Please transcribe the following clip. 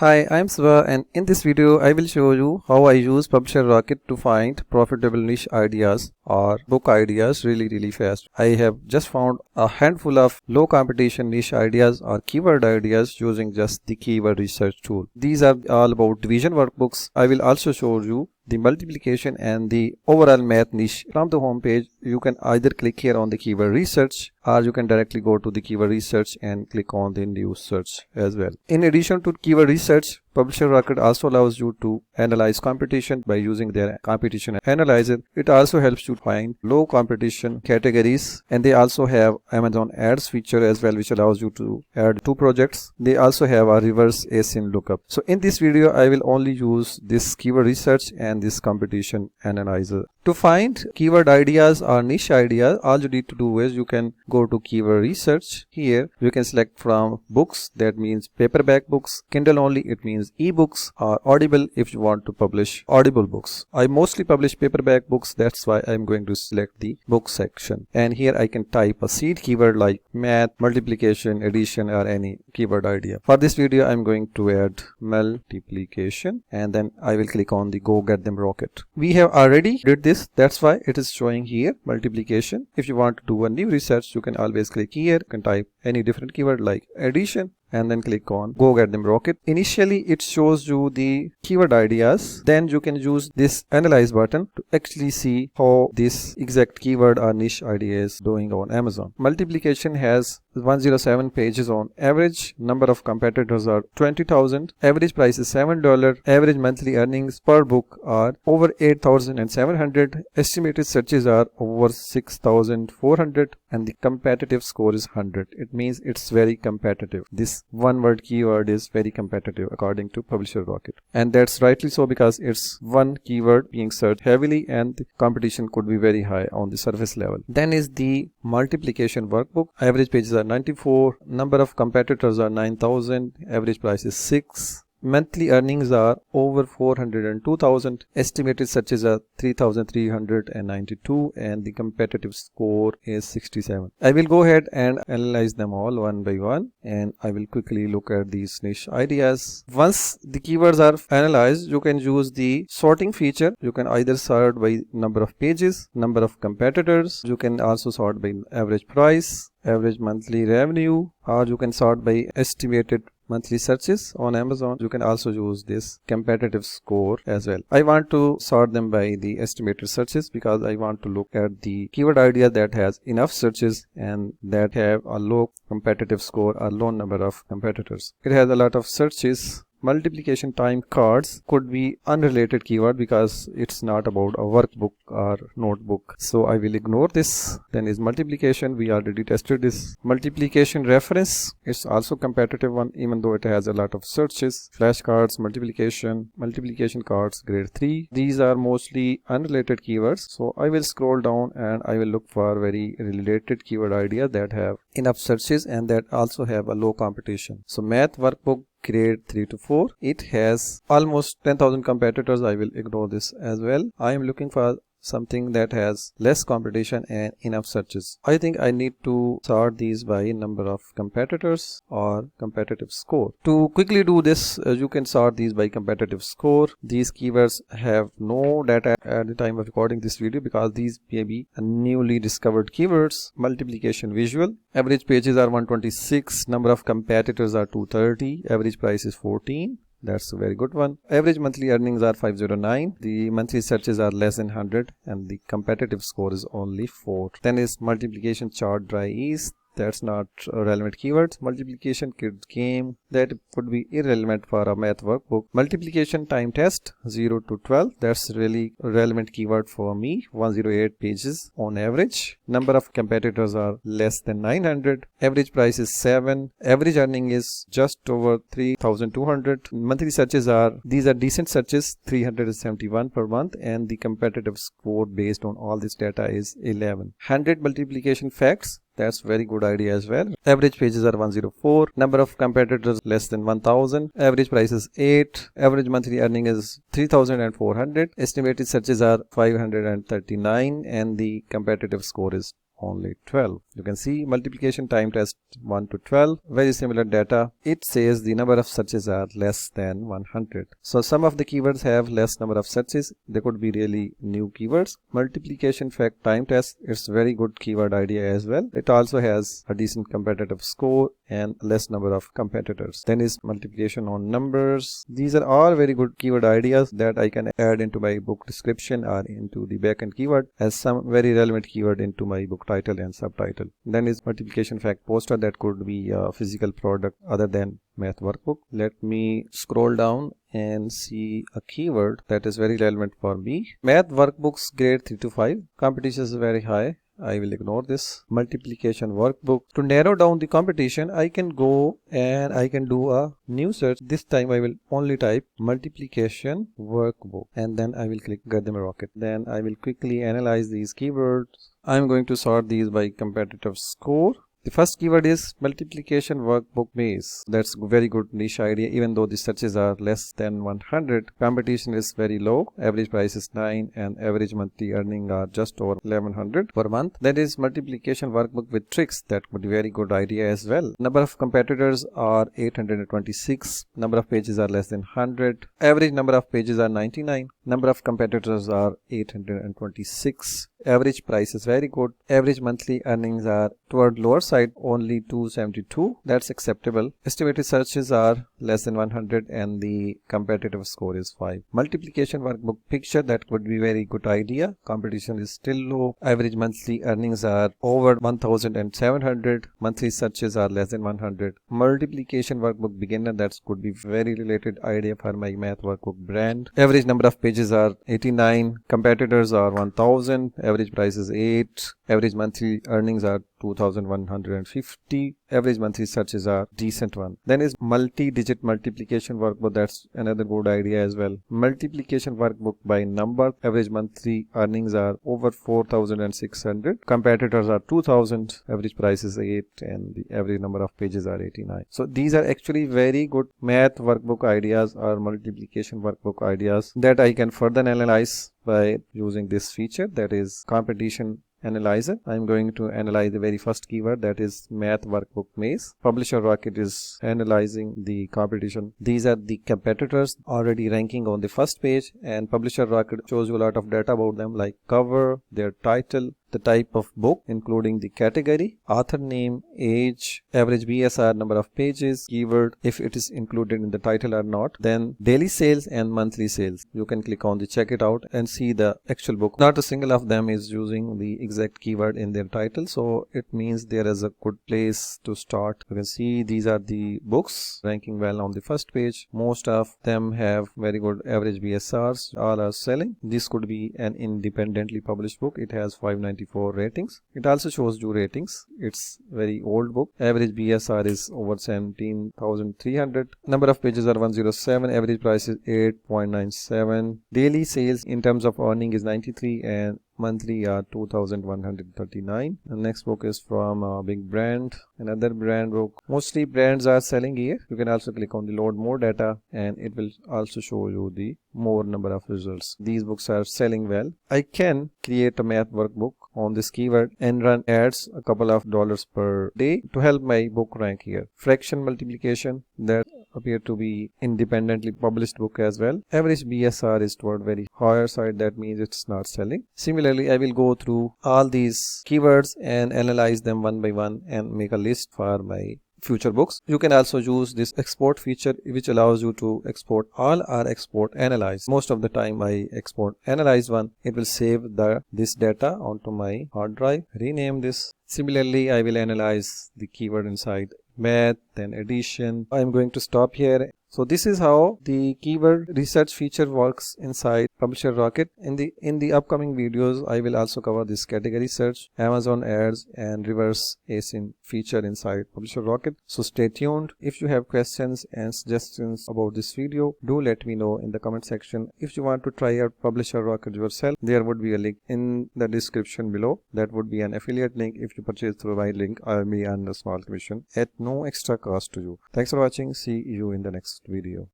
Hi, I'm Swa, and in this video I will show you how I use Publisher Rocket to find profitable niche ideas or book ideas really fast. I have just found a handful of low competition niche ideas or keyword ideas using just the keyword research tool. These are all about division workbooks. I will also show you the multiplication and the overall math niche. From the home page, you can either click here on the keyword research, or you can directly go to the keyword research and click on the new search as well. In addition to keyword research, Publisher Rocket also allows you to analyze competition by using their competition analyzer. It also helps you find low competition categories, and they also have Amazon ads feature as well, which allows you to add two projects. They also have a reverse async lookup. So in this video, I will only use this keyword research and this competition analyzer. To find keyword ideas or niche ideas, all you need to do is you can go to keyword research. Here you can select from books, that means paperback books, Kindle only, it means ebooks, or Audible if you want to publish Audible books. I mostly publish paperback books, that's why I'm going to select the book section. And here I can type a seed keyword like math, multiplication, addition, or any keyword idea. For this video, I'm going to add multiplication, and then I will click on the go get them rocket. We have already did this. That's why it is showing here multiplication. If you want to do a new research, you can always click here. You can type any different keyword like addition and then click on go get them rocket. Initially it shows you the keyword ideas, then you can use this analyze button to actually see how this exact keyword or niche idea is doing on Amazon. Multiplication has 107 pages on average, number of competitors are 20,000, average price is $7, average monthly earnings per book are over 8,700, estimated searches are over 6,400, and the competitive score is 100. It means it's very competitive. This one word keyword is very competitive according to Publisher Rocket, and that's rightly so because it's one keyword being searched heavily and the competition could be very high on the surface level. Then is the multiplication workbook. Average pages are 94, number of competitors are 9,000, average price is 6, monthly earnings are over 402,000, estimated searches are 3,392, and the competitive score is 67. I will go ahead and analyze them all one by one, and I will quickly look at these niche ideas. Once the keywords are analyzed, you can use the sorting feature. You can either sort by number of pages, number of competitors, you can also sort by average price, average monthly revenue, or you can sort by estimated monthly searches on Amazon. You can also use this competitive score as well. I want to sort them by the estimated searches because I want to look at the keyword idea that has enough searches and that have a low competitive score or low number of competitors. It has a lot of searches. Multiplication time cards could be unrelated keyword because it's not about a workbook or notebook, so I will ignore this. Then is multiplication, we already tested this. Multiplication reference, it's also competitive one even though it has a lot of searches. Flashcards, multiplication cards grade 3, these are mostly unrelated keywords, so I will scroll down and I will look for very related keyword idea that have enough searches and that also have a low competition. So math workbook grade 3 to 4, it has almost 10,000 competitors. I will ignore this as well. I am looking for something that has less competition and enough searches. I think I need to sort these by number of competitors or competitive score. To quickly do this, you can sort these by competitive score. These keywords have no data at the time of recording this video because these may be newly discovered keywords. Multiplication visual, average pages are 126, number of competitors are 230, average price is 14. That's a very good one. Average monthly earnings are 509. The monthly searches are less than 100 and the competitive score is only 4. Then is multiplication chart dry ease. That's not a relevant keyword. Multiplication kids game, that could be irrelevant for a math workbook. Multiplication time test 0 to 12, that's really a relevant keyword for me. 108 pages on average. Number of competitors are less than 900. Average price is 7. Average earning is just over 3,200. Monthly searches are, these are decent searches, 371 per month, and the competitive score based on all this data is 11. 100 multiplication facts, that's very good idea as well. Average pages are 104. Number of competitors less than 1,000. Average price is 8. Average monthly earning is 3,400. Estimated searches are 539 and the competitive score is only 12. You can see multiplication time test 1 to 12, very similar data. It says the number of searches are less than 100. So some of the keywords have less number of searches. They could be really new keywords. Multiplication fact time test, it's very good keyword idea as well. It also has a decent competitive score and less number of competitors. Then is multiplication on numbers. These are all very good keyword ideas that I can add into my book description or into the backend keyword as some very relevant keyword into my book title and subtitle. Then is multiplication fact poster, that could be a physical product other than math workbook. Let me scroll down and see a keyword that is very relevant for me. Math workbooks grade 3 to 5. Competition is very high. I will ignore this. Multiplication workbook. To narrow down the competition, I can go and I can do a new search. This time I will only type multiplication workbook and then I will click get them a rocket. Then I will quickly analyze these keywords. I'm going to sort these by competitive score. The first keyword is multiplication workbook maze. That's very good niche idea. Even though the searches are less than 100, competition is very low. Average price is 9 and average monthly earning are just over 1100 per month. That is multiplication workbook with tricks. That would be very good idea as well. Number of competitors are 826. Number of pages are less than 100. Average number of pages are 99. Number of competitors are 826. Average price is very good. Average monthly earnings are toward lower side, only 272. That's acceptable. Estimated searches are less than 100 and the competitive score is 5. Multiplication workbook picture, that would be very good idea. Competition is still low. Average monthly earnings are over 1700. Monthly searches are less than 100. Multiplication workbook beginner, that could be very related idea for my math workbook brand. Average number of pages are 89. Competitors are 1000. Average price is 8. Average monthly earnings are 2150. Average monthly searches are decent one. Then is multi-digit multiplication workbook. That's another good idea as well. Multiplication workbook by number. Average monthly earnings are over 4600. Competitors are 2000. Average price is 8 and the average number of pages are 89. So these are actually very good math workbook ideas or multiplication workbook ideas that I can further analyze by using this feature, that is competition analyzer. I'm going to analyze the very first keyword, that is math workbook maze. Publisher Rocket is analyzing the competition. These are the competitors already ranking on the first page, and Publisher Rocket shows you a lot of data about them, like cover, their title, the type of book including the category, author name, age, average BSR, number of pages, keyword if it is included in the title or not, then daily sales and monthly sales. You can click on the check it out and see the actual book. Not a single of them is using the exact keyword in their title, so it means there is a good place to start. You can see these are the books ranking well on the first page. Most of them have very good average BSRs. All are selling. This could be an independently published book. It has 594 ratings. It also shows you ratings. It's very old book. Average BSR is over 17,300. Number of pages are 107. Average price is 8.97. Daily sales in terms of earning is 93 and monthly are 2139. The next book is from a big brand, another brand book. Mostly brands are selling here. You can also click on the load more data and it will also show you the more number of results. These books are selling well. I can create a math workbook on this keyword and run ads a couple of dollars per day to help my book rank here. Fraction multiplication, that appear to be independently published book as well. Average BSR is toward very higher side, that means it's not selling. Similarly, I will go through all these keywords and analyze them one by one and make a list for my future books. You can also use this export feature, which allows you to export all or export analyze. Most of the time I export analyze one. It will save this data onto my hard drive. Rename this. Similarly, I will analyze the keyword inside math and addition. I'm going to stop here. So this is how the keyword research feature works inside Publisher Rocket. In the upcoming videos, I will also cover this category search, Amazon ads and reverse ASIN feature inside Publisher Rocket. So stay tuned. If you have questions and suggestions about this video, do let me know in the comment section. If you want to try out Publisher Rocket yourself, there would be a link in the description below. That would be an affiliate link. If you purchase through my link, I will be earn a small commission at no extra cost to you. Thanks for watching. See you in the next video.